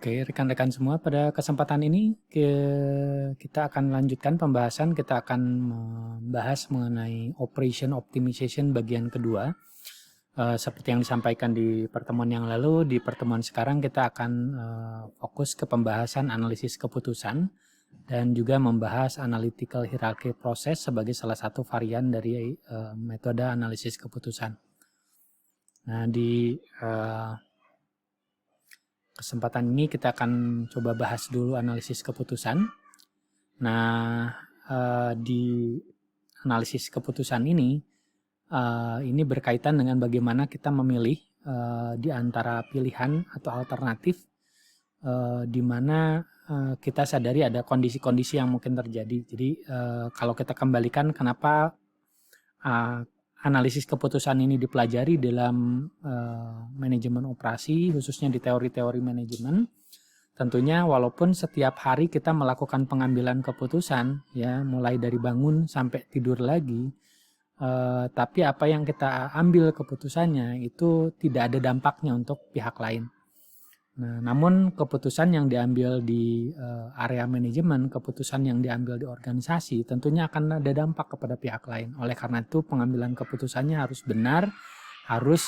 Oke, rekan-rekan semua, pada kesempatan ini kita akan lanjutkan pembahasan. Kita akan membahas mengenai Operation Optimization bagian kedua. Seperti yang disampaikan di pertemuan yang lalu, di pertemuan sekarang kita akan fokus ke pembahasan analisis keputusan dan juga membahas analytical hierarchy process sebagai salah satu varian dari metode analisis keputusan. Nah, di kesempatan ini kita akan coba bahas dulu analisis keputusan. Nah, di analisis keputusan ini berkaitan dengan bagaimana kita memilih di antara pilihan atau alternatif di mana kita sadari ada kondisi-kondisi yang mungkin terjadi. Jadi kalau kita kembalikan kenapa analisis keputusan ini dipelajari dalam manajemen operasi, khususnya di teori-teori manajemen. Tentunya walaupun setiap hari kita melakukan pengambilan keputusan, ya mulai dari bangun sampai tidur lagi, tapi apa yang kita ambil keputusannya itu tidak ada dampaknya untuk pihak lain. Nah, namun keputusan yang diambil di area manajemen, keputusan yang diambil di organisasi tentunya akan ada dampak kepada pihak lain. Oleh karena itu pengambilan keputusannya harus benar, harus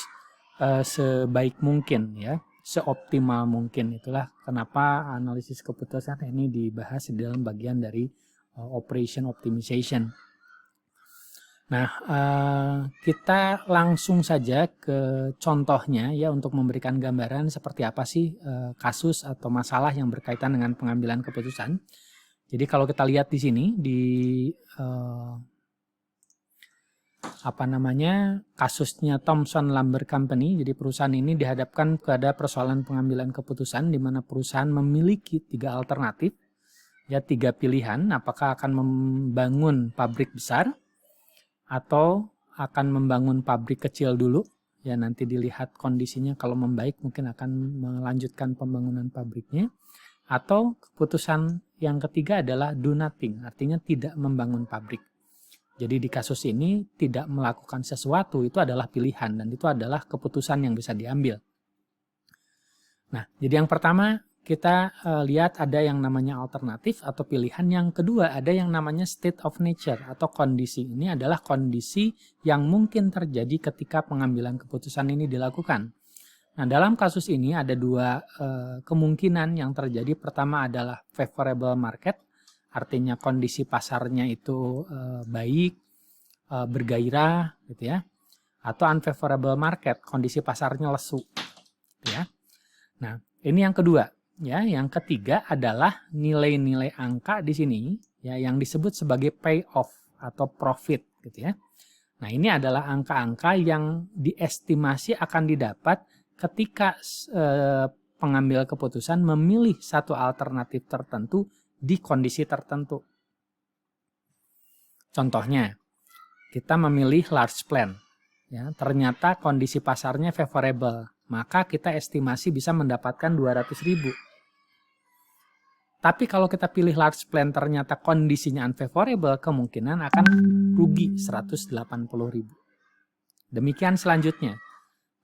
sebaik mungkin, ya, seoptimal mungkin. Itulah kenapa analisis keputusan ini dibahas di dalam bagian dari Operation Optimization. Nah, kita langsung saja ke contohnya ya untuk memberikan gambaran seperti apa sih kasus atau masalah yang berkaitan dengan pengambilan keputusan. Jadi kalau kita lihat di sini di kasusnya Thomson Lumber Company. Jadi perusahaan ini dihadapkan pada persoalan pengambilan keputusan di mana perusahaan memiliki 3 alternatif, ya 3 pilihan, apakah akan membangun pabrik besar atau akan membangun pabrik kecil dulu, ya nanti dilihat kondisinya, kalau membaik mungkin akan melanjutkan pembangunan pabriknya, atau keputusan yang ketiga adalah do nothing, artinya tidak membangun pabrik. Jadi di kasus ini tidak melakukan sesuatu itu adalah pilihan dan itu adalah keputusan yang bisa diambil. Nah, jadi yang pertama kita lihat ada yang namanya alternatif atau pilihan. Yang kedua ada yang namanya state of nature atau kondisi. Ini adalah kondisi yang mungkin terjadi ketika pengambilan keputusan ini dilakukan. Nah, dalam kasus ini ada 2 kemungkinan yang terjadi. Pertama adalah favorable market, artinya kondisi pasarnya itu baik, bergairah gitu ya. Atau unfavorable market, kondisi pasarnya lesu gitu ya. Nah, ini yang kedua. Ya, yang ketiga adalah nilai-nilai angka di sini ya yang disebut sebagai payoff atau profit gitu ya. Nah, ini adalah angka-angka yang diestimasi akan didapat ketika pengambil keputusan memilih satu alternatif tertentu di kondisi tertentu. Contohnya, kita memilih large plan. Ya, ternyata kondisi pasarnya favorable, maka kita estimasi bisa mendapatkan 200.000. Tapi kalau kita pilih large plan ternyata kondisinya unfavorable, kemungkinan akan rugi 180.000. Demikian selanjutnya.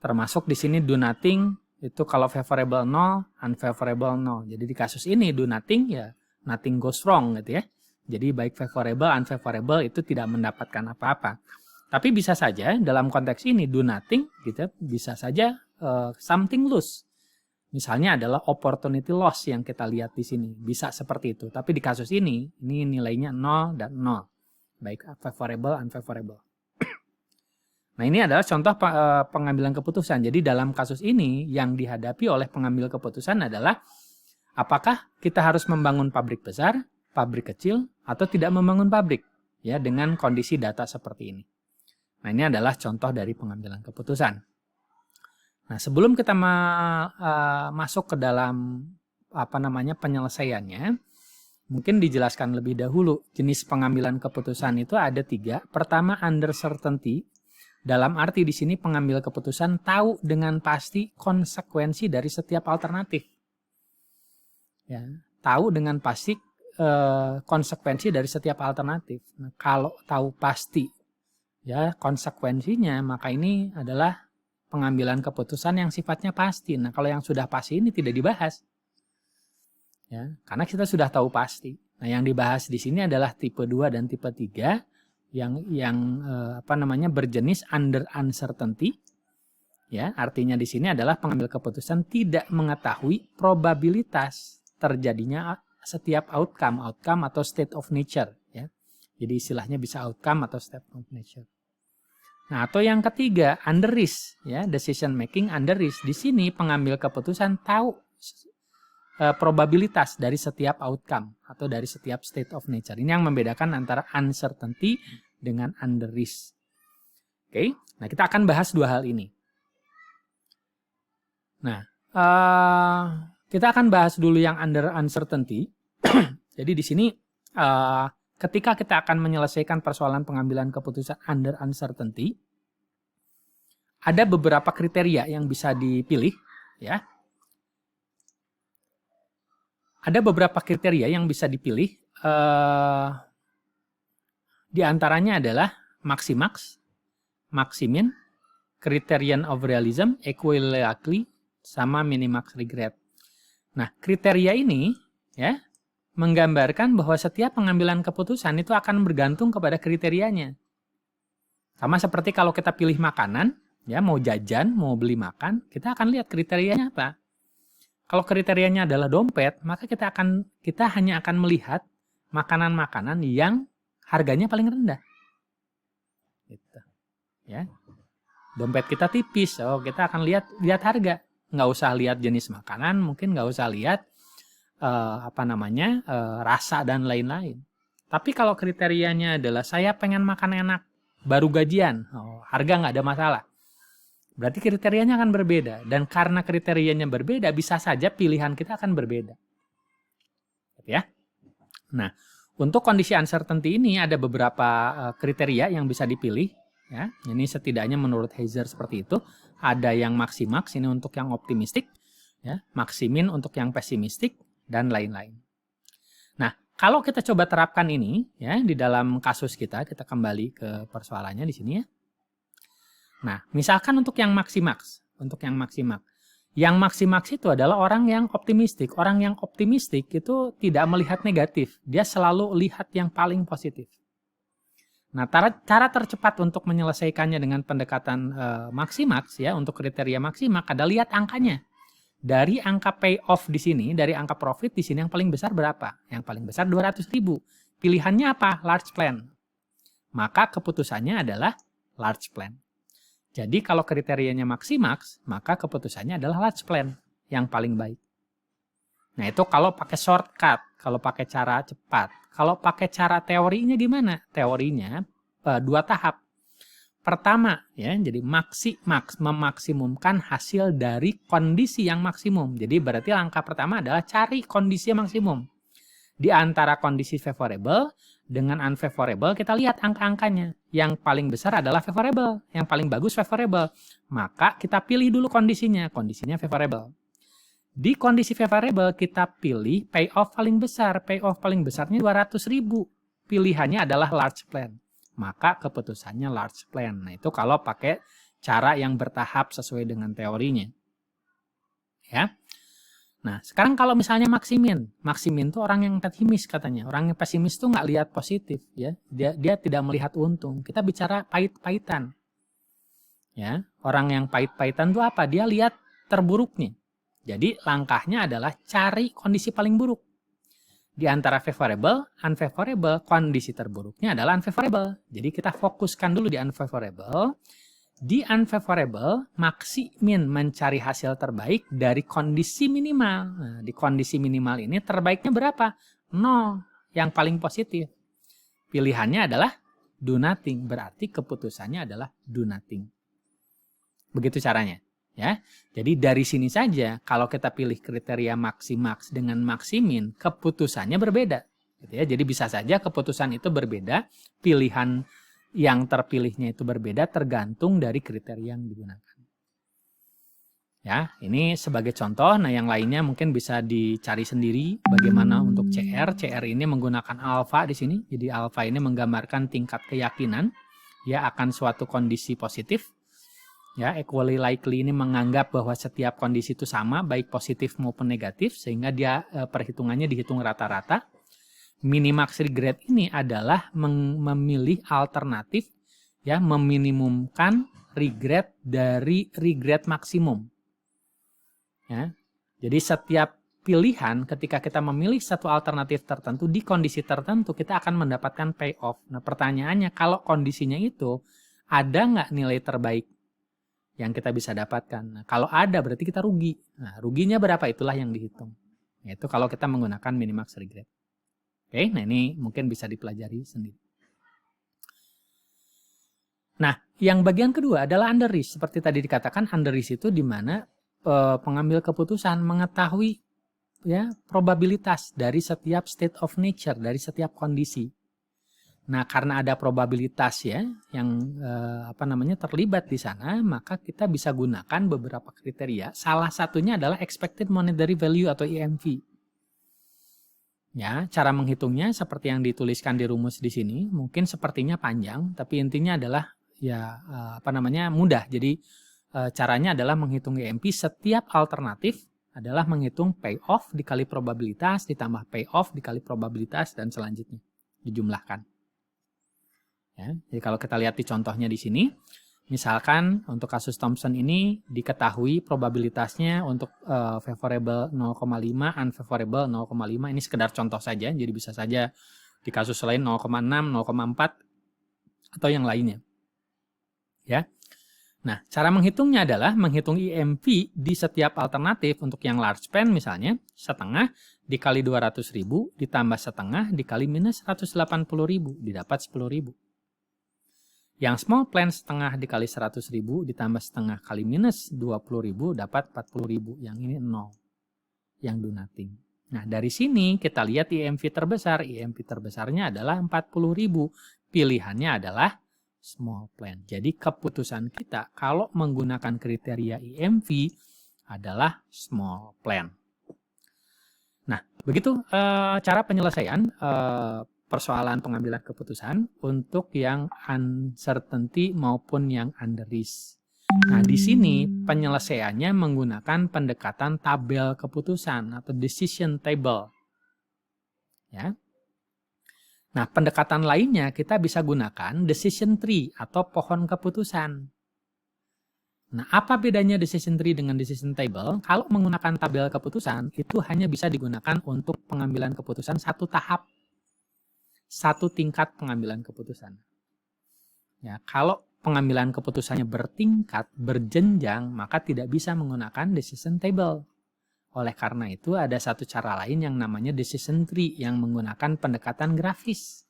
Termasuk di sini do nothing, itu kalau favorable 0, unfavorable 0. Jadi di kasus ini do nothing ya nothing goes wrong gitu ya. Jadi baik favorable, unfavorable itu tidak mendapatkan apa-apa. Tapi bisa saja dalam konteks ini do nothing gitu, bisa saja something lose. Misalnya adalah opportunity loss yang kita lihat di sini. Bisa seperti itu. Tapi di kasus ini nilainya 0 dan 0. Baik favorable, unfavorable. Nah, ini adalah contoh pengambilan keputusan. Jadi dalam kasus ini yang dihadapi oleh pengambil keputusan adalah apakah kita harus membangun pabrik besar, pabrik kecil, atau tidak membangun pabrik ya dengan kondisi data seperti ini. Nah, ini adalah contoh dari pengambilan keputusan. Nah, sebelum kita masuk ke dalam penyelesaiannya, mungkin dijelaskan lebih dahulu jenis pengambilan keputusan itu ada 3. Pertama, under certainty. Dalam arti di sini pengambil keputusan tahu dengan pasti konsekuensi dari setiap alternatif. Ya, tahu dengan pasti konsekuensi dari setiap alternatif. Nah, kalau tahu pasti ya konsekuensinya, maka ini adalah pengambilan keputusan yang sifatnya pasti. Nah, kalau yang sudah pasti ini tidak dibahas. Ya, karena kita sudah tahu pasti. Nah, yang dibahas di sini adalah tipe 2 dan tipe 3 yang berjenis under uncertainty. Ya, artinya di sini adalah pengambil keputusan tidak mengetahui probabilitas terjadinya setiap outcome atau state of nature, ya. Jadi istilahnya bisa outcome atau state of nature. Nah, atau yang ketiga, under risk, ya, decision making under risk. Di sini pengambil keputusan tahu probabilitas dari setiap outcome atau dari setiap state of nature. Ini yang membedakan antara uncertainty dengan under risk. Oke, nah kita akan bahas dua hal ini. Nah, kita akan bahas dulu yang under uncertainty. Jadi di sini ketika kita akan menyelesaikan persoalan pengambilan keputusan under uncertainty, ada beberapa kriteria yang bisa dipilih, ya. Ada beberapa kriteria yang bisa dipilih. Di antaranya adalah maximax, maximin, criterion of realism, equivalently, sama minimax regret. Nah, kriteria ini, ya, menggambarkan bahwa setiap pengambilan keputusan itu akan bergantung kepada kriterianya. Sama seperti kalau kita pilih makanan, ya, mau jajan, mau beli makan, kita akan lihat kriterianya apa. Kalau kriterianya adalah dompet, maka kita hanya akan melihat makanan-makanan yang harganya paling rendah. Gitu. Ya. Dompet kita tipis, kita akan lihat harga. Nggak usah lihat jenis makanan, mungkin nggak usah lihat rasa dan lain-lain. Tapi kalau kriterianya adalah saya pengen makan enak, baru gajian, harga nggak ada masalah. Berarti kriterianya akan berbeda. Dan karena kriterianya berbeda, bisa saja pilihan kita akan berbeda. Ya. Nah, untuk kondisi uncertainty ini ada beberapa kriteria yang bisa dipilih. Ya. Ini setidaknya menurut Heiser seperti itu. Ada yang maximax, ini untuk yang optimistik. Ya. Maximin untuk yang pesimistik, dan lain-lain. Nah, kalau kita coba terapkan ini, ya, di dalam kasus kita kembali ke persoalannya di sini, ya. Nah, misalkan untuk yang maximax, yang maximax itu adalah orang yang optimistik. Orang yang optimistik itu tidak melihat negatif, dia selalu lihat yang paling positif. Nah, cara tercepat untuk menyelesaikannya dengan pendekatan maximax, ya, untuk kriteria maximax adalah lihat angkanya. Dari angka payoff di sini, dari angka profit di sini yang paling besar berapa? Yang paling besar 200.000. Pilihannya apa? Large plan. Maka keputusannya adalah large plan. Jadi kalau kriterianya maximax, maka keputusannya adalah large plan yang paling baik. Nah, itu kalau pakai shortcut, kalau pakai cara cepat. Kalau pakai cara teorinya gimana? Teorinya 2 tahap. Pertama, ya, jadi maximax, memaksimumkan hasil dari kondisi yang maksimum. Jadi berarti langkah pertama adalah cari kondisi yang maksimum. Di antara kondisi favorable dengan unfavorable, kita lihat angka-angkanya. Yang paling besar adalah favorable, yang paling bagus favorable. Maka kita pilih dulu kondisinya favorable. Di kondisi favorable, kita pilih payoff paling besar. Payoff paling besarnya 200.000. Pilihannya adalah large plan. Maka keputusannya large plan. Nah, itu kalau pakai cara yang bertahap sesuai dengan teorinya. Ya. Nah, sekarang kalau misalnya maximin itu orang yang pesimis katanya. Orang yang pesimis itu nggak lihat positif, ya. Dia tidak melihat untung. Kita bicara pahit-pahitan. Ya, orang yang pahit-pahitan itu apa? Dia lihat terburuknya. Jadi langkahnya adalah cari kondisi paling buruk. Di antara favorable, unfavorable, kondisi terburuknya adalah unfavorable. Jadi kita fokuskan dulu di unfavorable. Di unfavorable, maksimin mencari hasil terbaik dari kondisi minimal. Nah, di kondisi minimal ini terbaiknya berapa? 0, yang paling positif. Pilihannya adalah do nothing, berarti keputusannya adalah do nothing. Begitu caranya. Ya, jadi dari sini saja kalau kita pilih kriteria maximax dengan maximin, keputusannya berbeda. Gitu ya. Jadi bisa saja keputusan itu berbeda, pilihan yang terpilihnya itu berbeda tergantung dari kriteria yang digunakan. Ya, ini sebagai contoh. Nah, yang lainnya mungkin bisa dicari sendiri bagaimana untuk CR. CR ini menggunakan alfa di sini. Jadi alfa ini menggambarkan tingkat keyakinan ya akan suatu kondisi positif. Ya, equally likely ini menganggap bahwa setiap kondisi itu sama, baik positif maupun negatif, sehingga dia perhitungannya dihitung rata-rata. Minimax regret ini adalah memilih alternatif, ya, meminimumkan regret dari regret maksimum. Ya, jadi setiap pilihan ketika kita memilih satu alternatif tertentu di kondisi tertentu, kita akan mendapatkan payoff. Nah, pertanyaannya, kalau kondisinya itu ada nggak nilai terbaik yang kita bisa dapatkan? Nah, kalau ada berarti kita rugi. Nah, ruginya berapa, itulah yang dihitung. Yaitu kalau kita menggunakan minimax regret. Oke, nah ini mungkin bisa dipelajari sendiri. Nah, yang bagian kedua adalah under risk. Seperti tadi dikatakan, under risk itu di mana pengambil keputusan mengetahui, ya, probabilitas dari setiap state of nature, dari setiap kondisi. Nah, karena ada probabilitas, ya, yang terlibat di sana, maka kita bisa gunakan beberapa kriteria. Salah satunya adalah expected monetary value atau EMV. Ya, cara menghitungnya seperti yang dituliskan di rumus di sini. Mungkin sepertinya panjang, tapi intinya adalah, ya, mudah. Jadi caranya adalah menghitung EMV. Setiap alternatif adalah menghitung payoff dikali probabilitas ditambah payoff dikali probabilitas dan selanjutnya dijumlahkan. Ya, jadi kalau kita lihat di contohnya di sini, misalkan untuk kasus Thomson ini diketahui probabilitasnya untuk favorable 0,5, unfavorable 0,5. Ini sekedar contoh saja, jadi bisa saja di kasus lain 0,6, 0,4 atau yang lainnya. Ya. Nah, cara menghitungnya adalah menghitung EMV di setiap alternatif. Untuk yang large span misalnya, setengah dikali 200.000 ditambah setengah dikali minus 180.000, didapat 10.000. Yang small plan setengah dikali 100.000 ditambah setengah kali minus 20.000, dapat 40.000. Yang ini 0. Yang do nothing. Nah, dari sini kita lihat EMV terbesar. EMV terbesarnya adalah 40.000. Pilihannya adalah small plan. Jadi keputusan kita kalau menggunakan kriteria EMV adalah small plan. Nah, begitu cara penyelesaian persoalan pengambilan keputusan untuk yang uncertainty maupun yang under risk. Nah, di sini penyelesaiannya menggunakan pendekatan tabel keputusan atau decision table. Ya. Nah, pendekatan lainnya kita bisa gunakan decision tree atau pohon keputusan. Nah, apa bedanya decision tree dengan decision table? Kalau menggunakan tabel keputusan, itu hanya bisa digunakan untuk pengambilan keputusan satu tahap, satu tingkat pengambilan keputusan. Ya, kalau pengambilan keputusannya bertingkat, berjenjang, maka tidak bisa menggunakan decision table. Oleh karena itu ada satu cara lain yang namanya decision tree yang menggunakan pendekatan grafis.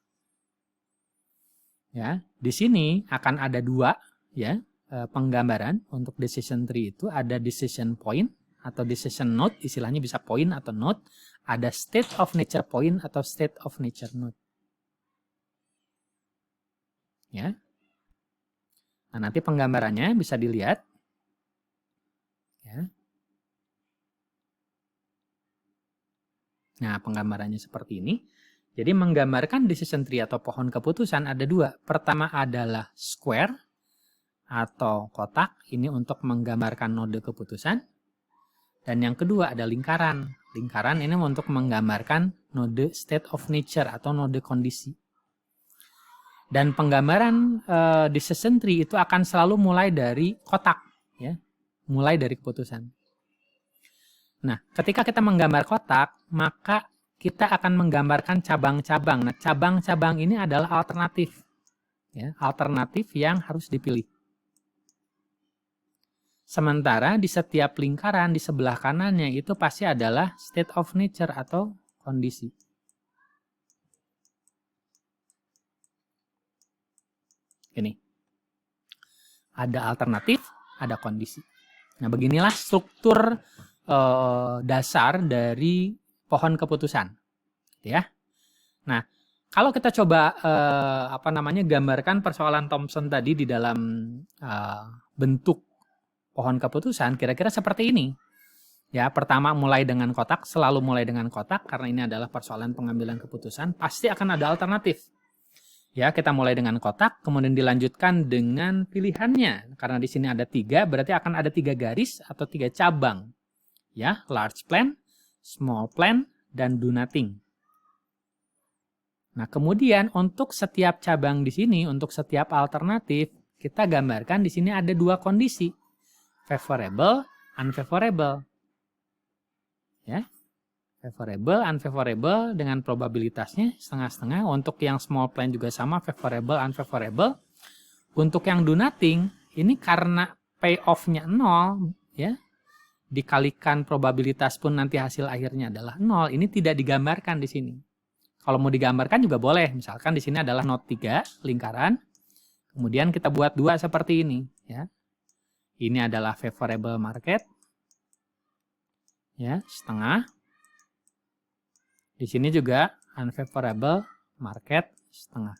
Ya, di sini akan ada dua, ya, penggambaran untuk decision tree itu. Ada decision point atau decision node, istilahnya bisa point atau node. Ada state of nature point atau state of nature node. Ya. Nah, nanti penggambarannya bisa dilihat. Ya. Nah, penggambarannya seperti ini. Jadi menggambarkan decision tree atau pohon keputusan ada dua. Pertama adalah square atau kotak. Ini untuk menggambarkan node keputusan. Dan yang kedua ada lingkaran. Lingkaran ini untuk menggambarkan node state of nature atau node kondisi. Dan penggambaran decision tree itu akan selalu mulai dari kotak. Ya, mulai dari keputusan. Nah, ketika kita menggambar kotak, maka kita akan menggambarkan cabang-cabang. Nah, cabang-cabang ini adalah alternatif. Ya, alternatif yang harus dipilih. Sementara di setiap lingkaran di sebelah kanannya itu pasti adalah state of nature atau kondisi. Ini. Ada alternatif, ada kondisi. Nah, beginilah struktur dasar dari pohon keputusan, ya. Nah, kalau kita coba gambarkan persoalan Thomson tadi di dalam bentuk pohon keputusan, kira-kira seperti ini. Ya, pertama mulai dengan kotak, selalu mulai dengan kotak karena ini adalah persoalan pengambilan keputusan, pasti akan ada alternatif. Ya, kita mulai dengan kotak, kemudian dilanjutkan dengan pilihannya. Karena di sini ada 3, berarti akan ada 3 garis atau 3 cabang. Ya, large plan, small plan, dan do nothing. Nah, kemudian untuk setiap cabang di sini, untuk setiap alternatif, kita gambarkan di sini ada 2 kondisi. Favorable, unfavorable. Ya. Favorable, unfavorable dengan probabilitasnya setengah-setengah. Untuk yang small plan juga sama, favorable, unfavorable. Untuk yang do nothing, ini karena payoff-nya 0, ya, dikalikan probabilitas pun nanti hasil akhirnya adalah 0, ini tidak digambarkan di sini. Kalau mau digambarkan juga boleh, misalkan di sini adalah not 3, lingkaran, kemudian kita buat 2 seperti ini. Ya. Ini adalah favorable market, ya, setengah. Di sini juga unfavorable market setengah.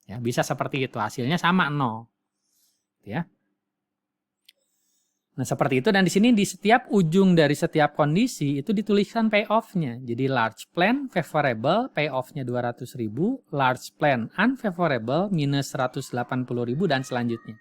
Ya, bisa seperti itu. Hasilnya sama 0. Ya. Nah, seperti itu. Dan di sini di setiap ujung dari setiap kondisi itu dituliskan payoff-nya. Jadi large plan favorable, payoff-nya 200.000, large plan unfavorable minus 180.000 dan selanjutnya.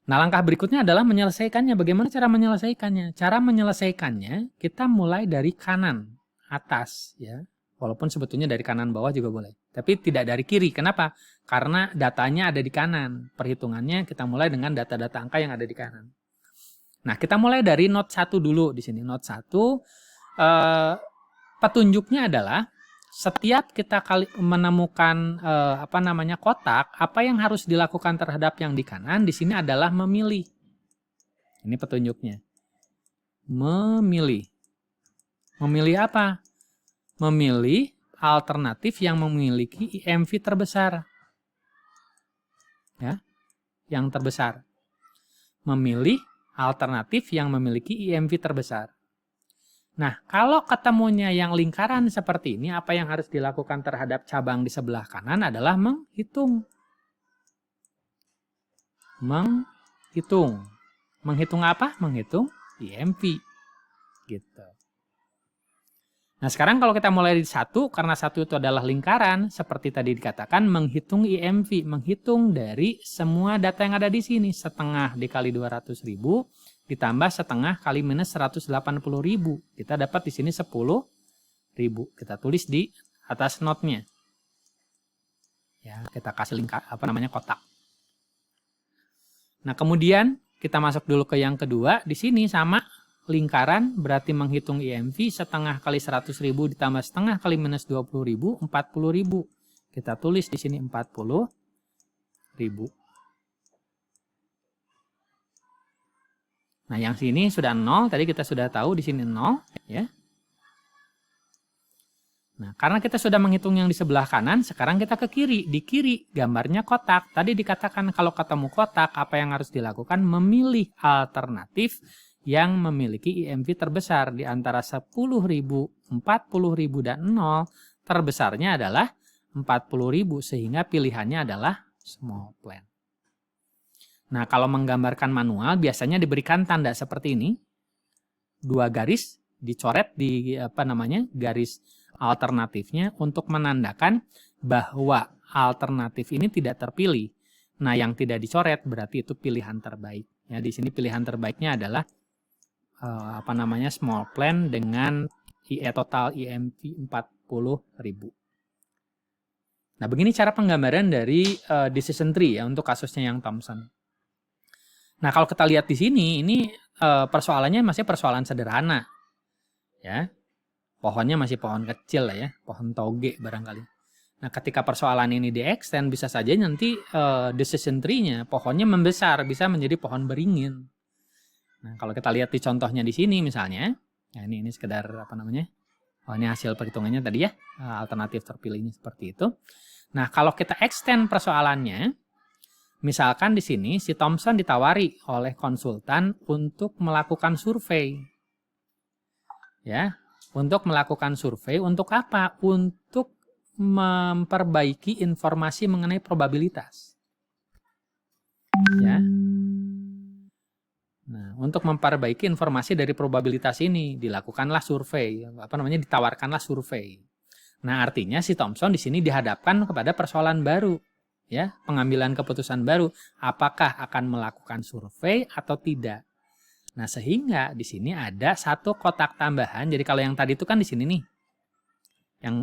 Nah, langkah berikutnya adalah menyelesaikannya. Bagaimana cara menyelesaikannya? Cara menyelesaikannya, kita mulai dari kanan, atas. Ya. Walaupun sebetulnya dari kanan bawah juga boleh. Tapi tidak dari kiri. Kenapa? Karena datanya ada di kanan. Perhitungannya kita mulai dengan data-data angka yang ada di kanan. Nah, kita mulai dari note 1 dulu di sini. Note 1, petunjuknya adalah setiap kita menemukan kotak, apa yang harus dilakukan terhadap yang di kanan di sini adalah memilih. Ini petunjuknya. Memilih. Memilih apa? Memilih alternatif yang memiliki IMV terbesar. Ya, yang terbesar. Memilih alternatif yang memiliki IMV terbesar. Nah, kalau ketemunya yang lingkaran seperti ini, apa yang harus dilakukan terhadap cabang di sebelah kanan adalah menghitung. Menghitung. Menghitung apa? Menghitung IMV. Gitu. Nah, sekarang kalau kita mulai di 1, karena 1 itu adalah lingkaran, seperti tadi dikatakan, menghitung IMV. Menghitung dari semua data yang ada di sini. Setengah dikali 200.000. Ditambah setengah kali minus 180.000. Kita dapat di sini 10.000. Kita tulis di atas notnya. Ya, kita kasih kotak. Nah, kemudian kita masuk dulu ke yang kedua. Di sini sama lingkaran, berarti menghitung IMV setengah kali 100.000 ditambah setengah kali minus 20.000, 40.000. Kita tulis di sini 40.000. Nah, yang sini sudah 0, tadi kita sudah tahu di sini 0, ya. Nah, karena kita sudah menghitung yang di sebelah kanan, sekarang kita ke kiri. Di kiri gambarnya kotak. Tadi dikatakan kalau ketemu kotak, apa yang harus dilakukan? Memilih alternatif yang memiliki IMV terbesar di antara 10.000, 40.000 dan 0. Terbesarnya adalah 40.000 sehingga pilihannya adalah small plan. Nah, kalau menggambarkan manual biasanya diberikan tanda seperti ini. 2 garis dicoret di garis alternatifnya untuk menandakan bahwa alternatif ini tidak terpilih. Nah, yang tidak dicoret berarti itu pilihan terbaik. Ya, di sini pilihan terbaiknya adalah small plan dengan total IMV 40.000. Nah, begini cara penggambaran dari decision tree ya untuk kasusnya yang Thomson. Nah, kalau kita lihat di sini, ini persoalannya masih persoalan sederhana. Ya. Pohonnya masih pohon kecil lah ya, pohon toge barangkali. Nah, ketika persoalan ini di-extend, bisa saja nanti decision tree-nya, pohonnya membesar, bisa menjadi pohon beringin. Nah, kalau kita lihat di contohnya di sini misalnya, nah ini sekedar ini hasil perhitungannya tadi ya, alternatif terpilihnya seperti itu. Nah, kalau kita extend persoalannya, misalkan di sini si Thomson ditawari oleh konsultan untuk melakukan survei. Ya, untuk melakukan survei untuk apa? Untuk memperbaiki informasi mengenai probabilitas. Ya. Nah, untuk memperbaiki informasi dari probabilitas ini dilakukanlah survei, ditawarkanlah survei. Nah, artinya si Thomson di sini dihadapkan kepada persoalan baru, ya, pengambilan keputusan baru, apakah akan melakukan survei atau tidak. Nah, sehingga di sini ada satu kotak tambahan. Jadi kalau yang tadi itu kan di sini nih.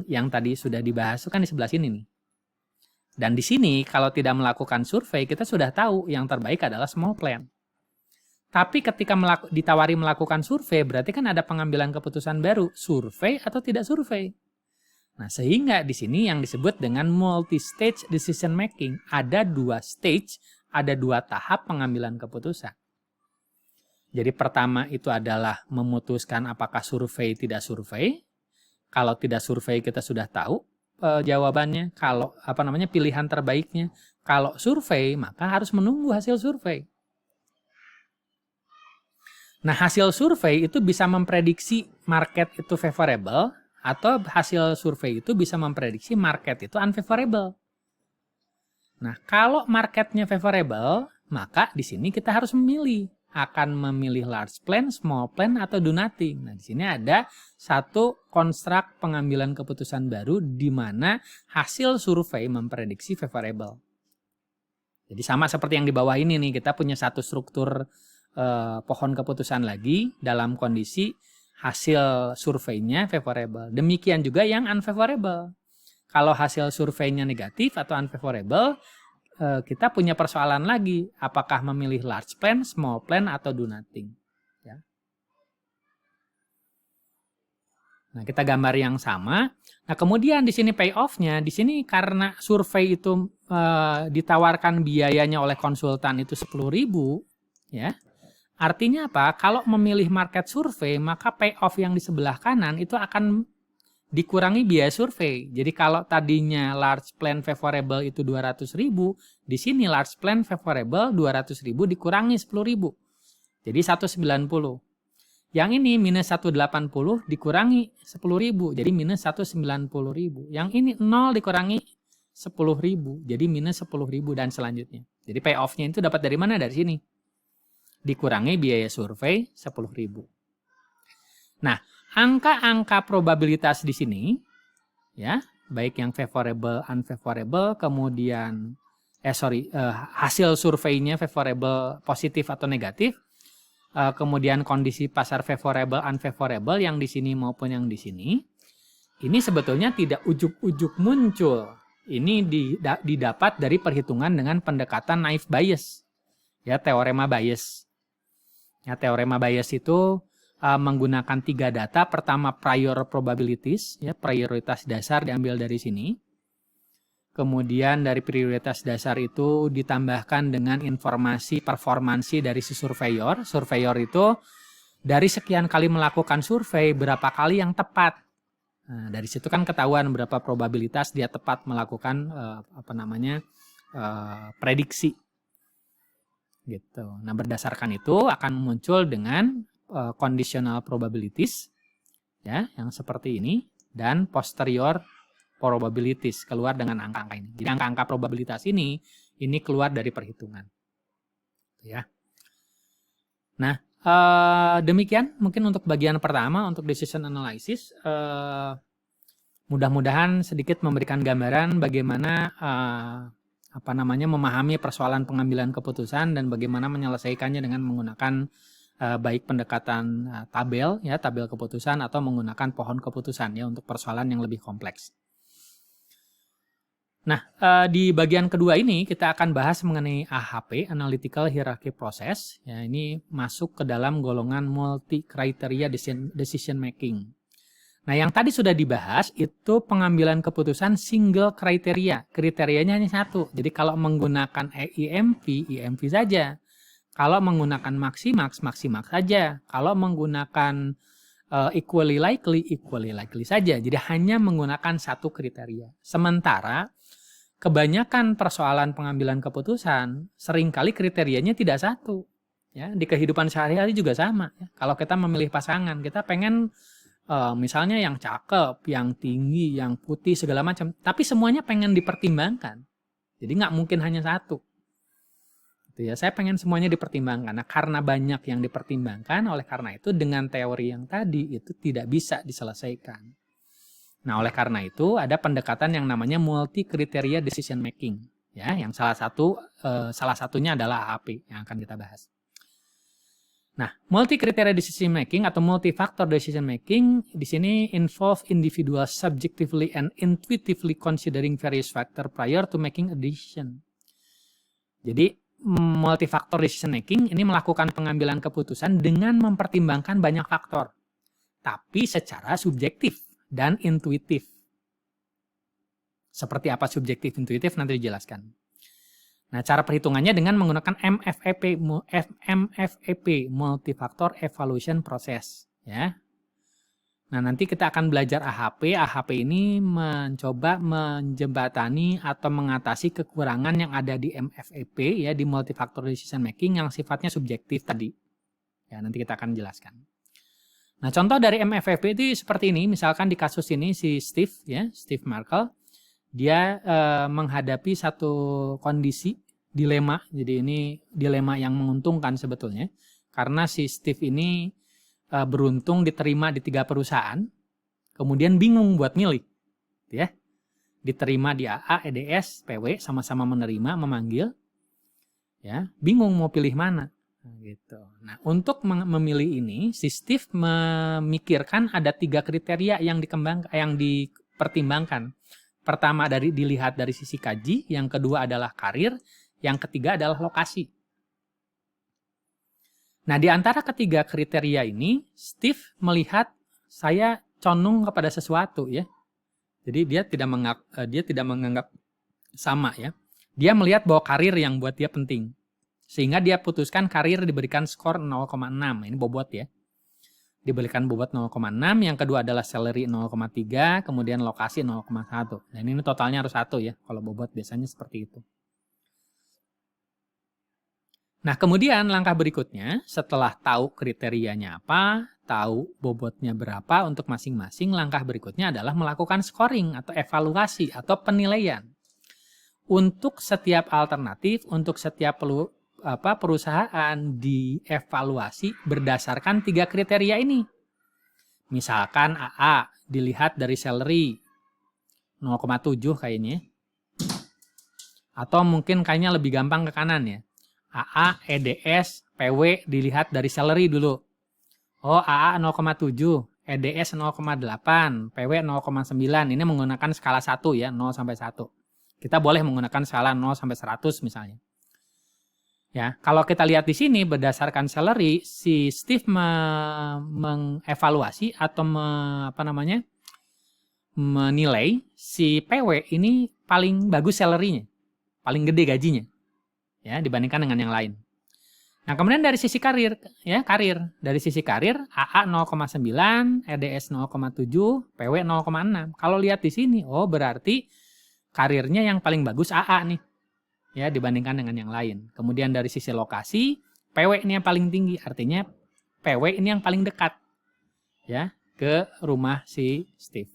Yang tadi sudah dibahas itu kan di sebelah sini nih. Dan di sini kalau tidak melakukan survei, kita sudah tahu yang terbaik adalah small plan. Tapi ketika ditawari melakukan survei, berarti kan ada pengambilan keputusan baru, survei atau tidak survei. Nah, sehingga di sini yang disebut dengan multi-stage decision making. Ada 2 stage, ada 2 tahap pengambilan keputusan. Jadi pertama itu adalah memutuskan apakah survei tidak survei. Kalau tidak survei kita sudah tahu jawabannya. Kalau pilihan terbaiknya. Kalau survei maka harus menunggu hasil survei. Nah, hasil survei itu bisa memprediksi market itu favorable atau hasil survei itu bisa memprediksi market itu unfavorable. Nah, kalau marketnya favorable, maka di sini kita harus memilih. Akan memilih large plan, small plan, atau do nothing. Nah, di sini ada satu konstruk pengambilan keputusan baru di mana hasil survei memprediksi favorable. Jadi sama seperti yang di bawah ini nih, kita punya satu struktur pohon keputusan lagi dalam kondisi hasil surveinya favorable. Demikian juga yang unfavorable. Kalau hasil surveinya negatif atau unfavorable, kita punya persoalan lagi, apakah memilih large plan, small plan, atau do nothing. Ya. Nah, kita gambar yang sama. Nah, kemudian di sini payoff-nya, di sini karena survei itu ditawarkan biayanya oleh konsultan itu 10.000, ya. Artinya apa? Kalau memilih market survei, maka payoff yang di sebelah kanan itu akan dikurangi biaya survei. Jadi kalau tadinya large plan favorable itu 200.000, di sini large plan favorable 200.000 dikurangi 10.000. Jadi 190. Yang ini minus 180 dikurangi 10.000, jadi minus 190.000. Yang ini 0 dikurangi 10.000, jadi minus 10.000 dan selanjutnya. Jadi payoff-nya itu dapat dari mana? Dari sini. Dikurangi biaya survei 10.000. Nah, angka-angka probabilitas di sini, ya, baik yang favorable, unfavorable, kemudian hasil surveinya favorable, positif atau negatif, kemudian kondisi pasar favorable, unfavorable yang di sini maupun yang di sini, ini sebetulnya tidak ujuk-ujuk muncul. Ini didapat dari perhitungan dengan pendekatan naive Bayes, ya, teorema Bayes. Ya, teorema Bayes itu menggunakan 3 data. Pertama prior probabilities, ya, prioritas dasar diambil dari sini. Kemudian dari prioritas dasar itu ditambahkan dengan informasi performansi dari si surveyor. Surveyor itu dari sekian kali melakukan survei, berapa kali yang tepat. Nah, dari situ kan ketahuan berapa probabilitas dia tepat melakukan prediksi. Gitu. Nah, berdasarkan itu akan muncul dengan conditional probabilities, ya, yang seperti ini, dan posterior probabilities keluar dengan angka-angka ini. Jadi angka-angka probabilitas ini keluar dari perhitungan, ya. Nah, demikian mungkin untuk bagian pertama untuk decision analysis. Mudah-mudahan sedikit memberikan gambaran bagaimana memahami persoalan pengambilan keputusan dan bagaimana menyelesaikannya dengan menggunakan baik pendekatan tabel, ya, tabel keputusan, atau menggunakan pohon keputusan, ya, untuk persoalan yang lebih kompleks. Nah, di bagian kedua ini kita akan bahas mengenai AHP, Analytical Hierarchy Process. Ya, ini masuk ke dalam golongan multi criteria decision making. Nah, yang tadi sudah dibahas itu pengambilan keputusan single kriteria. Kriterianya hanya satu. Jadi kalau menggunakan IMV saja. Kalau menggunakan maximax saja. Kalau menggunakan equally likely saja. Jadi hanya menggunakan satu kriteria. Sementara kebanyakan persoalan pengambilan keputusan seringkali kriterianya tidak satu. Ya, di kehidupan sehari-hari juga sama. Ya. Kalau kita memilih pasangan, kita pengen misalnya yang cakep, yang tinggi, yang putih, segala macam. Tapi semuanya pengen dipertimbangkan. Jadi nggak mungkin hanya satu. Gitu ya, saya pengen semuanya dipertimbangkan. Nah, karena banyak yang dipertimbangkan, oleh karena itu dengan teori yang tadi itu tidak bisa diselesaikan. Nah, oleh karena itu ada pendekatan yang namanya multi kriteria decision making, ya, yang salah satunya adalah AHP yang akan kita bahas. Nah, multi kriteria decision making atau multi-factor decision making di sini involve individual subjectively and intuitively considering various factor prior to making a decision. Jadi, multi-factor decision making ini melakukan pengambilan keputusan dengan mempertimbangkan banyak faktor, tapi secara subjektif dan intuitif. Seperti apa subjektif intuitif nanti dijelaskan. Nah, cara perhitungannya dengan menggunakan MFEP, Multi-Factor Evaluation Process, ya. Nah, nanti kita akan belajar AHP. AHP ini mencoba menjembatani atau mengatasi kekurangan yang ada di MFEP, ya, di Multi-Factor Decision Making yang sifatnya subjektif tadi. Ya, nanti kita akan jelaskan. Nah, contoh dari MFEP itu seperti ini. Misalkan di kasus ini si Steve, ya, Steve Merkel, dia menghadapi satu kondisi dilema. Jadi ini dilema yang menguntungkan sebetulnya. Karena si Steve ini beruntung diterima di 3 perusahaan. Kemudian bingung buat milih. Ya. Diterima di AA, EDS, PW, sama-sama menerima, memanggil. Ya, bingung mau pilih mana. Nah, gitu. Nah, untuk memilih ini, si Steve memikirkan ada 3 kriteria yang dipertimbangkan. Pertama dilihat dari sisi kaji, yang kedua adalah karir, yang ketiga adalah lokasi. Nah, di antara ketiga kriteria ini, Steve melihat saya condong kepada sesuatu, ya. Jadi dia tidak menganggap sama, ya. Dia melihat bahwa karir yang buat dia penting. Sehingga dia putuskan karir diberikan skor 0,6. Ini bobot, ya. Diberikan bobot 0,6, yang kedua adalah salary 0,3, kemudian lokasi 0,1. Dan ini totalnya harus 1, ya, kalau bobot biasanya seperti itu. Nah, kemudian langkah berikutnya, setelah tahu kriterianya apa, tahu bobotnya berapa untuk masing-masing, langkah berikutnya adalah melakukan scoring atau evaluasi atau penilaian. Untuk setiap alternatif, untuk setiap perusahaan dievaluasi berdasarkan 3 kriteria ini. Misalkan AA dilihat dari salary 0,7 kayaknya. Atau mungkin kayaknya lebih gampang ke kanan, ya. AA, EDS, PW dilihat dari salary dulu. Oh, AA 0,7, EDS 0,8, PW 0,9. Ini menggunakan skala 1, ya, 0 sampai 1. Kita boleh menggunakan skala 0 sampai 100 misalnya. Ya, kalau kita lihat di sini berdasarkan salary, si Steve mengevaluasi atau menilai si PW ini paling bagus salary-nya, paling gede gajinya, ya, dibandingkan dengan yang lain. Nah, kemudian dari sisi karir, ya, dari sisi karir AA 0,9, EDS 0,7, PW 0,6. Kalau lihat di sini, oh berarti karirnya yang paling bagus AA nih. Ya, dibandingkan dengan yang lain. Kemudian dari sisi lokasi, PW ini yang paling tinggi, artinya PW ini yang paling dekat, ya, ke rumah si Steve.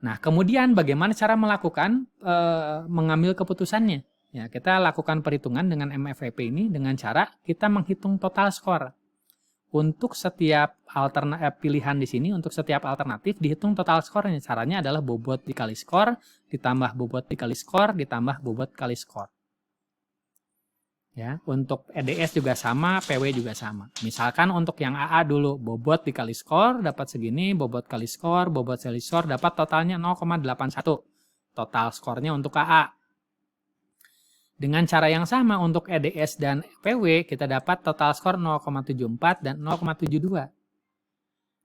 Nah, kemudian bagaimana cara melakukan mengambil keputusannya? Ya, kita lakukan perhitungan dengan MFEP ini dengan cara kita menghitung total skor. Untuk setiap pilihan di sini, untuk setiap alternatif dihitung total skornya. Caranya adalah bobot dikali skor, ditambah bobot dikali skor, ditambah bobot kali skor. Ya, untuk EDS juga sama, PW juga sama. Misalkan untuk yang AA dulu, bobot dikali skor dapat segini, bobot kali skor, bobot kali skor dapat totalnya 0,81. Total skornya untuk AA. Dengan cara yang sama untuk EDS dan PW, kita dapat total skor 0,74 dan 0,72.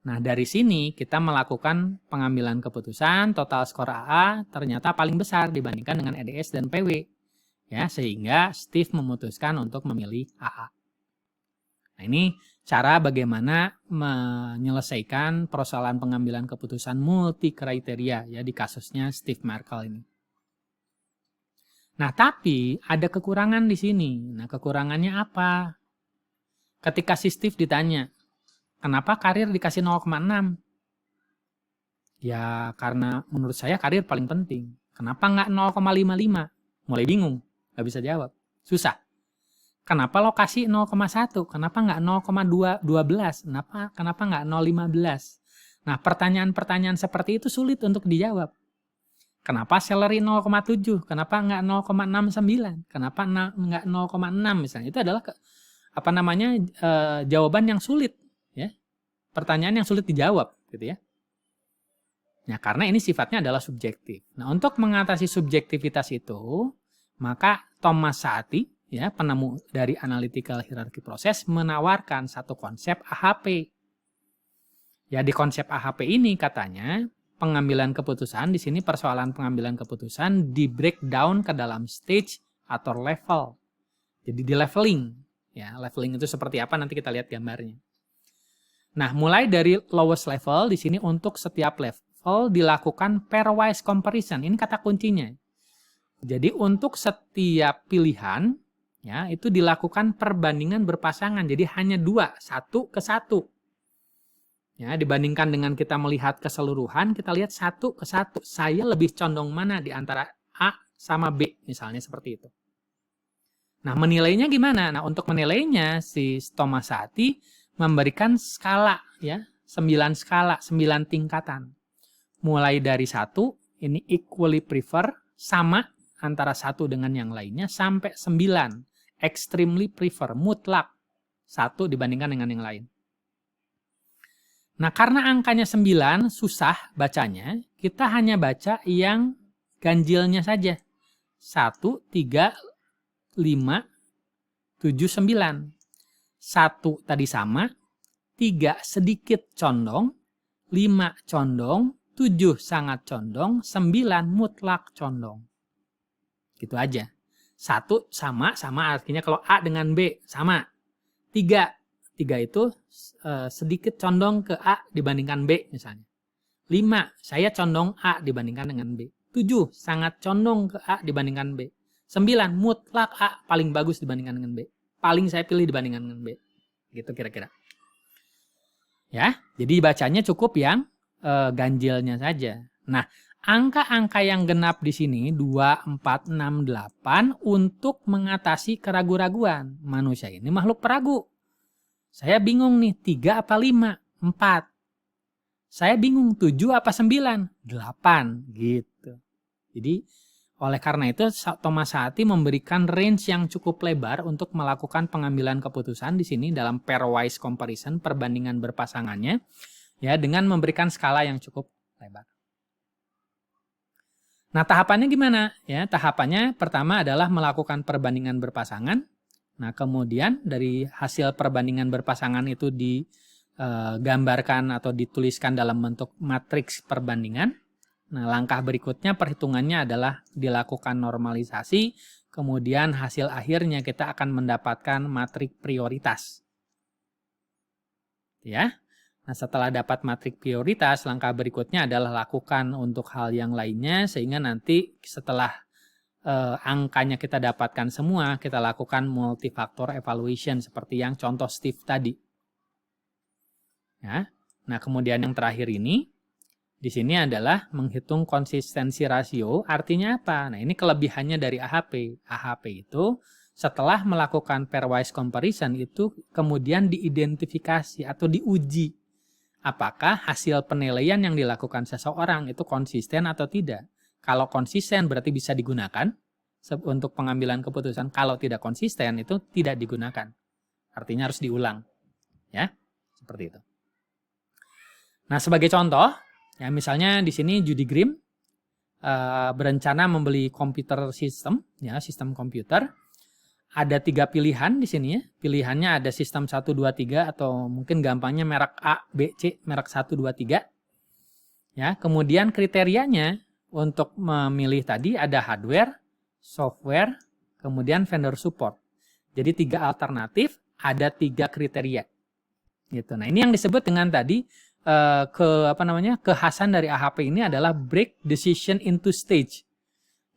Nah, dari sini kita melakukan pengambilan keputusan, total skor AA ternyata paling besar dibandingkan dengan EDS dan PW. Ya, sehingga Steve memutuskan untuk memilih AA. Nah, ini cara bagaimana menyelesaikan persoalan pengambilan keputusan multi kriteria, ya, di kasusnya Steve Merkel ini. Nah, tapi ada kekurangan di sini. Nah, kekurangannya apa? Ketika si Steve ditanya, kenapa karir dikasih 0,6? Ya, karena menurut saya karir paling penting. Kenapa nggak 0,55? Mulai bingung, nggak bisa jawab. Susah. Kenapa lokasi 0,1? Kenapa nggak 0,12? Kenapa nggak 0,15? Nah, pertanyaan-pertanyaan seperti itu sulit untuk dijawab. Kenapa salary 0,7? Kenapa nggak 0,69? Kenapa nggak 0,6 misalnya? Itu adalah jawaban yang sulit, ya. Pertanyaan yang sulit dijawab, gitu ya. Nah, karena ini sifatnya adalah subjektif. Nah, untuk mengatasi subjektivitas itu, maka Thomas Saati, ya, penemu dari analytical hierarchy process, menawarkan satu konsep AHP. Ya, di konsep AHP ini katanya pengambilan keputusan, di sini persoalan pengambilan keputusan di breakdown ke dalam stage atau level. Jadi di leveling, ya, leveling itu seperti apa nanti kita lihat gambarnya. Nah, mulai dari lowest level di sini untuk setiap level dilakukan pairwise comparison. Ini kata kuncinya. Jadi untuk setiap pilihan, ya, itu dilakukan perbandingan berpasangan. Jadi hanya 2, 1 ke 1. Ya, dibandingkan dengan kita melihat keseluruhan, kita lihat 1 ke 1. Saya lebih condong mana di antara A sama B, misalnya seperti itu. Nah, menilainya gimana? Nah, untuk menilainya si Thomas Saati memberikan skala, ya, 9 skala, 9 tingkatan. Mulai dari 1, ini equally prefer, sama antara 1 dengan yang lainnya, sampai 9, extremely prefer, mutlak 1 dibandingkan dengan yang lain. Nah, karena angkanya 9, susah bacanya, kita hanya baca yang ganjilnya saja. 1, 3, 5, 7, 9. 1 tadi sama, 3 sedikit condong, 5 condong, 7 sangat condong, 9 mutlak condong. Gitu aja. 1 sama artinya kalau A dengan B sama. 3 itu sedikit condong ke A dibandingkan B misalnya. 5 saya condong A dibandingkan dengan B. 7 sangat condong ke A dibandingkan B. 9 mutlak A paling bagus dibandingkan dengan B. Paling saya pilih dibandingkan dengan B. Gitu kira-kira. Ya, jadi bacanya cukup yang ganjilnya saja. Nah, angka-angka yang genap di sini 2, 4, 6, 8 untuk mengatasi keraguan-raguan. Manusia ini makhluk peragu. Saya bingung nih, 3 apa 5? 4. Saya bingung 7 apa 9? 8 gitu. Jadi oleh karena itu Thomas Saati memberikan range yang cukup lebar untuk melakukan pengambilan keputusan di sini dalam pairwise comparison, perbandingan berpasangannya. Ya, dengan memberikan skala yang cukup lebar. Nah, tahapannya gimana? Ya, tahapannya pertama adalah melakukan perbandingan berpasangan. Nah, kemudian dari hasil perbandingan berpasangan itu digambarkan atau dituliskan dalam bentuk matriks perbandingan. Nah, langkah berikutnya perhitungannya adalah dilakukan normalisasi, kemudian hasil akhirnya kita akan mendapatkan matriks prioritas. Ya. Nah, setelah dapat matrik prioritas, langkah berikutnya adalah lakukan untuk hal yang lainnya, sehingga nanti setelah angkanya kita dapatkan semua, kita lakukan multifaktor evaluation, seperti yang contoh Steve tadi. Ya. Nah, kemudian yang terakhir ini, di sini adalah menghitung konsistensi rasio, artinya apa? Nah, ini kelebihannya dari AHP. AHP itu setelah melakukan pairwise comparison itu kemudian diidentifikasi atau diuji. Apakah hasil penilaian yang dilakukan seseorang itu konsisten atau tidak? Kalau konsisten berarti bisa digunakan untuk pengambilan keputusan. Kalau tidak konsisten itu tidak digunakan. Artinya harus diulang. Ya, seperti itu. Nah, sebagai contoh, ya misalnya di sini Judy Grimm berencana membeli komputer sistem, ya sistem komputer. Ada 3 pilihan di sini ya. Pilihannya ada sistem 1, 2, 3 atau mungkin gampangnya merek A, B, C, merek 1, 2, 3. Ya, kemudian kriterianya untuk memilih tadi ada hardware, software, kemudian vendor support. Jadi 3 alternatif, ada 3 kriteria. Gitu. Nah, ini yang disebut dengan tadi kekhasan dari AHP ini adalah break decision into stage.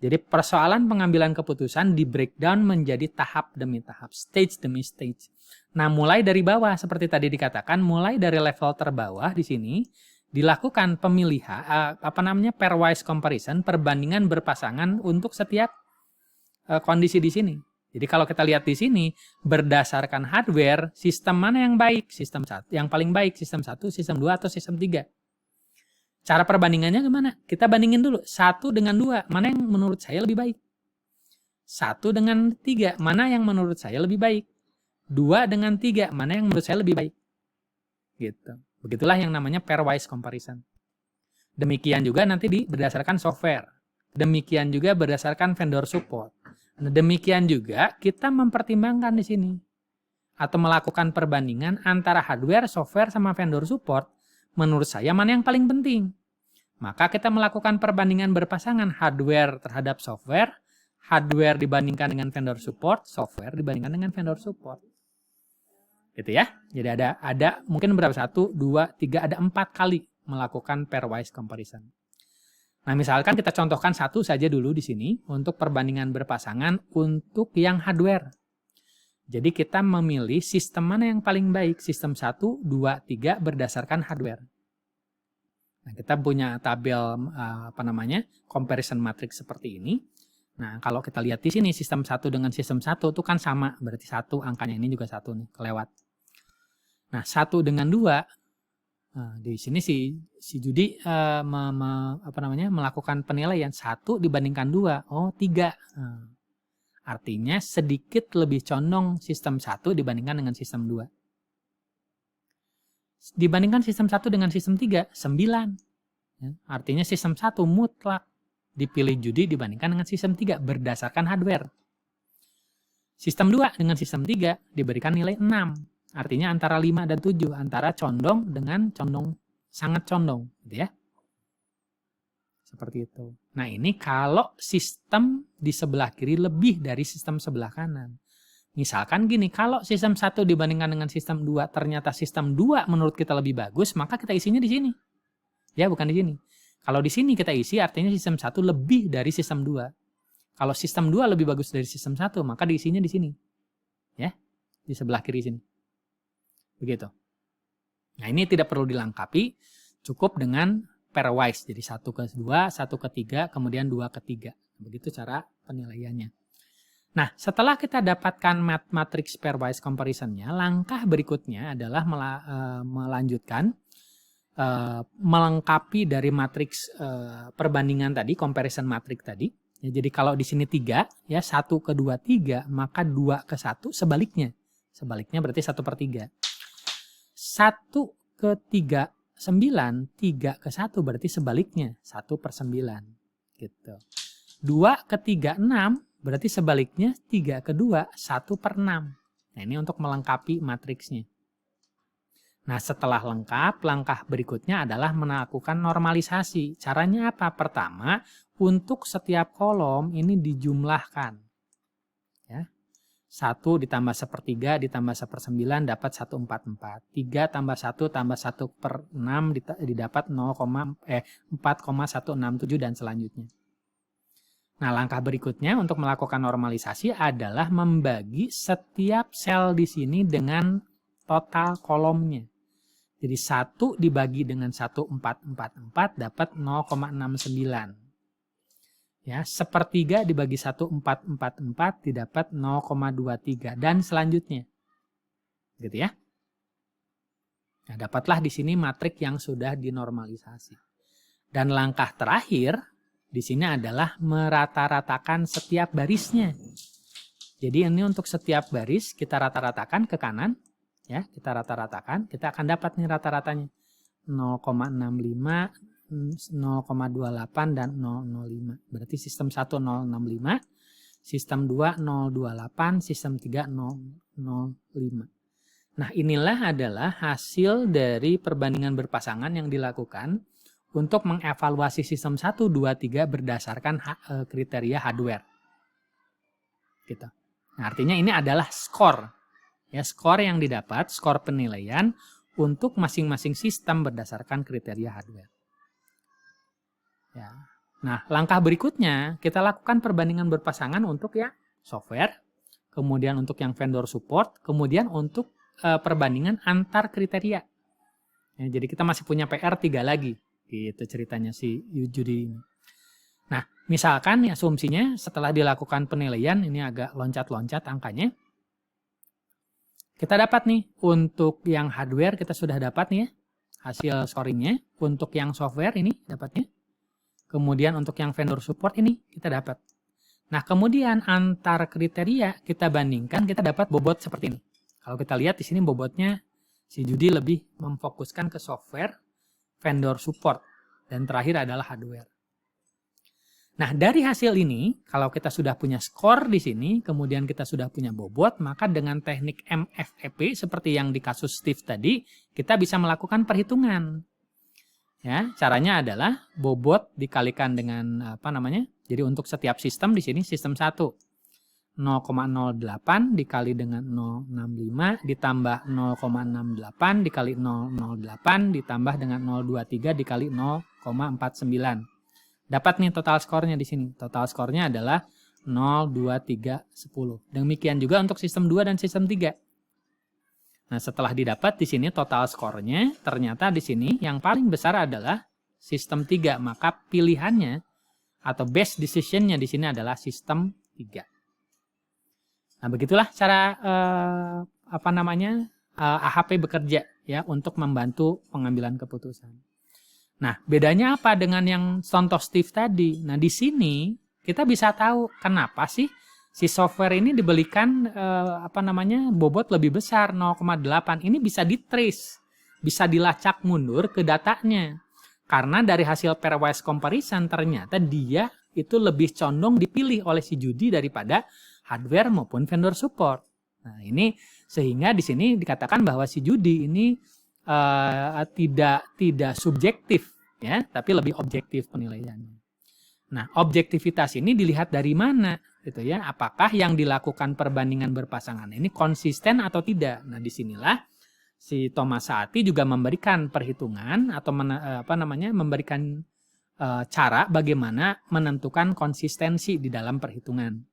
Jadi persoalan pengambilan keputusan di breakdown menjadi tahap demi tahap, stage demi stage. Nah, mulai dari bawah seperti tadi dikatakan, mulai dari level terbawah di sini dilakukan pemilihan pairwise comparison, perbandingan berpasangan untuk setiap kondisi di sini. Jadi kalau kita lihat di sini berdasarkan hardware, sistem mana yang baik? Sistem 1 yang paling baik, sistem 1, sistem 2 atau sistem 3. Cara perbandingannya gimana? Kita bandingin dulu 1 dengan 2, mana yang menurut saya lebih baik? 1 dengan 3, mana yang menurut saya lebih baik? 2 dengan 3, mana yang menurut saya lebih baik? Gitu. Begitulah yang namanya pairwise comparison. Demikian juga nanti berdasarkan software. Demikian juga berdasarkan vendor support. Nah, demikian juga kita mempertimbangkan di sini atau melakukan perbandingan antara hardware, software, sama vendor support. Menurut saya mana yang paling penting? Maka kita melakukan perbandingan berpasangan hardware terhadap software, hardware dibandingkan dengan vendor support, software dibandingkan dengan vendor support. Gitu ya. Jadi ada mungkin berapa? 1, 2, 3, ada 4 kali melakukan pairwise comparison. Nah, misalkan kita contohkan satu saja dulu di sini untuk perbandingan berpasangan untuk yang hardware. Jadi kita memilih sistem mana yang paling baik, sistem 1, 2, 3 berdasarkan hardware. Nah, kita punya tabel comparison matrix seperti ini. Nah, kalau kita lihat di sini sistem 1 dengan sistem 1 itu kan sama, berarti 1 angkanya ini juga 1 nih, kelewat. Nah, 1 dengan 2, nah, di sini si Judi melakukan penilaian 1 dibandingkan 2, oh 3. Nah, artinya sedikit lebih condong sistem 1 dibandingkan dengan sistem 2. Dibandingkan sistem 1 dengan sistem 3, 9. Ya, artinya sistem 1 mutlak dipilih Judi dibandingkan dengan sistem 3 berdasarkan hardware. Sistem 2 dengan sistem 3 diberikan nilai 6. Artinya antara 5 dan 7, antara condong dengan sangat condong, gitu ya. Seperti itu. Nah, ini kalau sistem di sebelah kiri lebih dari sistem sebelah kanan. Misalkan gini, kalau sistem 1 dibandingkan dengan sistem 2, ternyata sistem 2 menurut kita lebih bagus, maka kita isinya di sini. Ya, bukan di sini. Kalau di sini kita isi, artinya sistem 1 lebih dari sistem 2. Kalau sistem 2 lebih bagus dari sistem 1, maka diisinya di sini. Ya, di sebelah kiri sini. Begitu. Nah, ini tidak perlu dilengkapi, cukup dengan pairwise. Jadi 1 ke 2, 1 ke 3, kemudian 2 ke 3. Begitu cara penilaiannya. Nah, setelah kita dapatkan matriks pairwise comparison-nya, langkah berikutnya adalah melanjutkan melengkapi dari matriks perbandingan tadi, comparison matrix tadi. Ya, jadi kalau di sini 3, ya 1 ke 2, 3, maka 2 ke 1 sebaliknya. Sebaliknya berarti 1/3. 1 ke 3, 9, 3 ke 1 berarti sebaliknya 1/9. Gitu. 2 ke 3, 6 berarti sebaliknya 3 ke 2, 1/6. Nah, ini untuk melengkapi matriksnya. Nah, setelah lengkap, langkah berikutnya adalah melakukan normalisasi. Caranya apa? Pertama, untuk setiap kolom ini dijumlahkan. Ya. 1 ditambah 1/3 ditambah 1/9 dapat 1/4. 3 tambah 1 tambah 1/6 didapat 4,167 dan selanjutnya. Nah, langkah berikutnya untuk melakukan normalisasi adalah membagi setiap sel di sini dengan total kolomnya. Jadi 1 dibagi dengan 1/4 dapat 0,69. Ya, 1/3 dibagi 1/4 didapat 0,23 dan selanjutnya. Gitu ya. Nah, dapatlah di sini matrik yang sudah dinormalisasi. Dan langkah terakhir di sini adalah merata-ratakan setiap barisnya. Jadi ini untuk setiap baris kita rata-ratakan ke kanan, ya, kita rata-ratakan, kita akan dapat nih rata-ratanya 0,65, 0,28 dan 0,05. Berarti sistem 1 0,65, sistem 2 0,28, sistem 3 0,05. Nah, inilah adalah hasil dari perbandingan berpasangan yang dilakukan untuk mengevaluasi sistem 1, 2, 3 berdasarkan kriteria hardware. Gitu. Nah, artinya ini adalah skor. Ya, skor yang didapat, skor penilaian untuk masing-masing sistem berdasarkan kriteria hardware. Ya. Nah, langkah berikutnya kita lakukan perbandingan berpasangan untuk yang software, kemudian untuk yang vendor support, kemudian untuk perbandingan antar kriteria. Ya, jadi kita masih punya PR 3 lagi. Gitu ceritanya si Judi ini. Nah, misalkan asumsinya setelah dilakukan penilaian, ini agak loncat-loncat angkanya. Kita dapat nih, untuk yang hardware kita sudah dapat nih ya. hasil scoringnya. Untuk yang software ini dapatnya. Kemudian untuk yang vendor support ini kita dapat. Nah, kemudian antar kriteria kita bandingkan, kita dapat bobot seperti ini. Kalau kita lihat di sini bobotnya si Judi lebih memfokuskan ke software, vendor support, dan terakhir adalah hardware. Nah, dari hasil ini, kalau kita sudah punya skor di sini, kemudian kita sudah punya bobot, maka dengan teknik MFEP seperti yang di kasus Steve tadi, kita bisa melakukan perhitungan. Ya, caranya adalah bobot dikalikan dengan Jadi untuk setiap sistem di sini sistem 1 0,08 dikali dengan 0,65 ditambah 0,68 dikali 0,08 ditambah dengan 0,23 dikali 0,49. Dapat nih total skornya di sini. Total skornya adalah 0,2310. Demikian juga untuk sistem 2 dan sistem 3. Nah, setelah didapat di sini total skornya, ternyata di sini yang paling besar adalah sistem 3. Maka pilihannya atau best decision-nya di sini adalah sistem 3. Nah, begitulah cara AHP bekerja ya untuk membantu pengambilan keputusan. Nah, bedanya apa dengan yang contoh Steve tadi? Nah, di sini kita bisa tahu kenapa sih si software ini dibelikan bobot lebih besar 0,8. Ini bisa di-trace, bisa dilacak mundur ke datanya. Karena dari hasil pairwise comparison ternyata dia itu lebih condong dipilih oleh si Judi daripada hardware maupun vendor support. Nah, ini sehingga di sini dikatakan bahwa si Judi ini tidak subjektif ya, tapi lebih objektif penilaiannya. Nah, objektivitas ini dilihat dari mana gitu ya? Apakah yang dilakukan perbandingan berpasangan ini konsisten atau tidak? Nah, disinilah si Thomas Saati juga memberikan perhitungan atau memberikan cara bagaimana menentukan konsistensi di dalam perhitungan.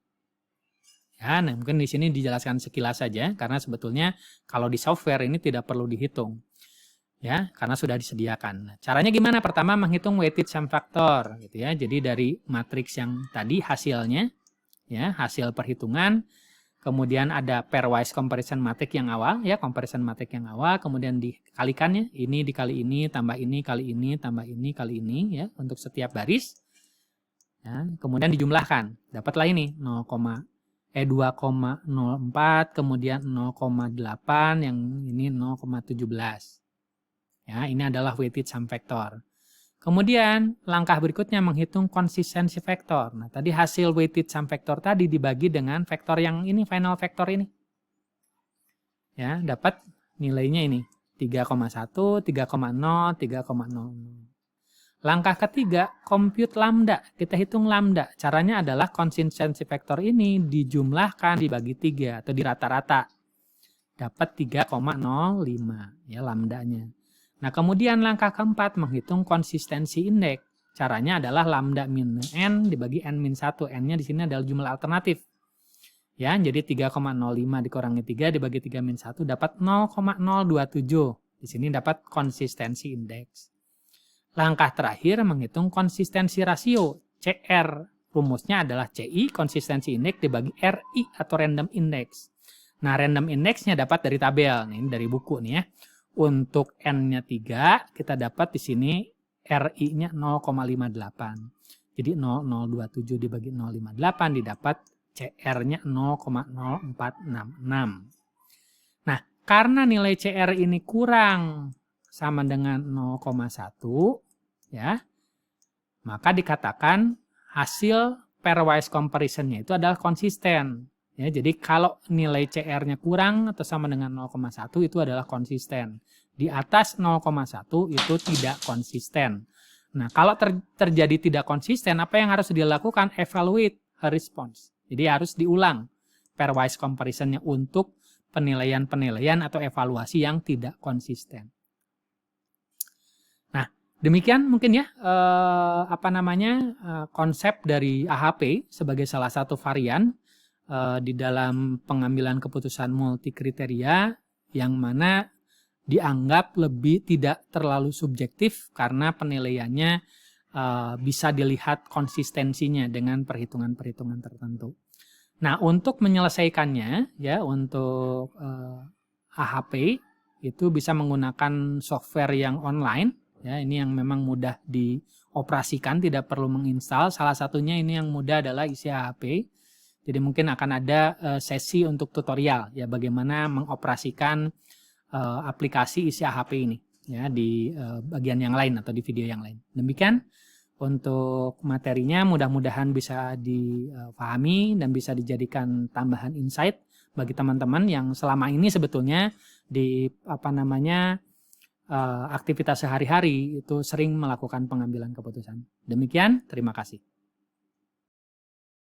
Ya, nah mungkin di sini dijelaskan sekilas saja karena sebetulnya kalau di software ini tidak perlu dihitung. Ya, karena sudah disediakan. Nah, caranya gimana? Pertama menghitung weighted sum factor gitu ya. Jadi dari matriks yang tadi hasilnya ya, hasil perhitungan. Kemudian ada pairwise comparison matrix yang awal, ya comparison matrix yang awal, kemudian dikalikannya, ini dikali ini, tambah ini, kali ini, tambah ini, kali ini, ya untuk setiap baris. Ya, kemudian dijumlahkan, dapatlah ini 2,04, kemudian 0,8, yang ini 0,17. Ya, ini adalah weighted sum factor. Kemudian langkah berikutnya menghitung konsistensi vektor. Nah, tadi hasil weighted sum factor tadi dibagi dengan vektor yang ini, final vektor ini. Ya, dapat nilainya ini 3,1, 3,0, 3,00. Langkah ketiga, compute lambda. Kita hitung lambda. Caranya adalah konsistensi vektor ini dijumlahkan dibagi 3 atau dirata-rata. Dapat 3,05 ya lambdanya. Nah, kemudian langkah keempat menghitung konsistensi indeks. Caranya adalah lambda min n dibagi n min 1. N-nya di sini adalah jumlah alternatif. Ya, jadi 3,05 dikurangi 3 dibagi 3 min 1 dapat 0,027. Di sini dapat konsistensi indeks. Langkah terakhir menghitung konsistensi rasio. CR. Rumusnya adalah CI, konsistensi indeks dibagi RI atau random index. Nah, random indexnya dapat dari tabel. Nih, dari buku nih ya. Untuk N-nya 3, kita dapat di sini RI-nya 0,58. Jadi 0,027 dibagi 0,58 didapat CR-nya 0,0466. Nah, karena nilai CR ini kurang sama dengan 0,1, ya, maka dikatakan hasil pairwise comparison-nya itu adalah konsisten. Ya, jadi kalau nilai CR-nya kurang atau sama dengan 0,1 itu adalah konsisten. Di atas 0,1 itu tidak konsisten. Nah, kalau terjadi tidak konsisten, apa yang harus dilakukan? Evaluate a response. Jadi harus diulang pairwise comparison-nya untuk penilaian-penilaian atau evaluasi yang tidak konsisten. Nah, demikian mungkin ya konsep dari AHP sebagai salah satu varian di dalam pengambilan keputusan multi kriteria yang mana dianggap lebih tidak terlalu subjektif karena penilaiannya bisa dilihat konsistensinya dengan perhitungan-perhitungan tertentu. Nah, untuk menyelesaikannya ya untuk AHP itu bisa menggunakan software yang online, ya, ini yang memang mudah dioperasikan, tidak perlu menginstal. Salah satunya ini yang mudah adalah isi HP. Jadi mungkin akan ada sesi untuk tutorial, ya, bagaimana mengoperasikan aplikasi isi HP ini, ya, di bagian yang lain atau di video yang lain. Demikian untuk materinya, mudah-mudahan bisa dipahami dan bisa dijadikan tambahan insight bagi teman-teman yang selama ini sebetulnya di aktivitas sehari-hari itu sering melakukan pengambilan keputusan. Demikian, terima kasih.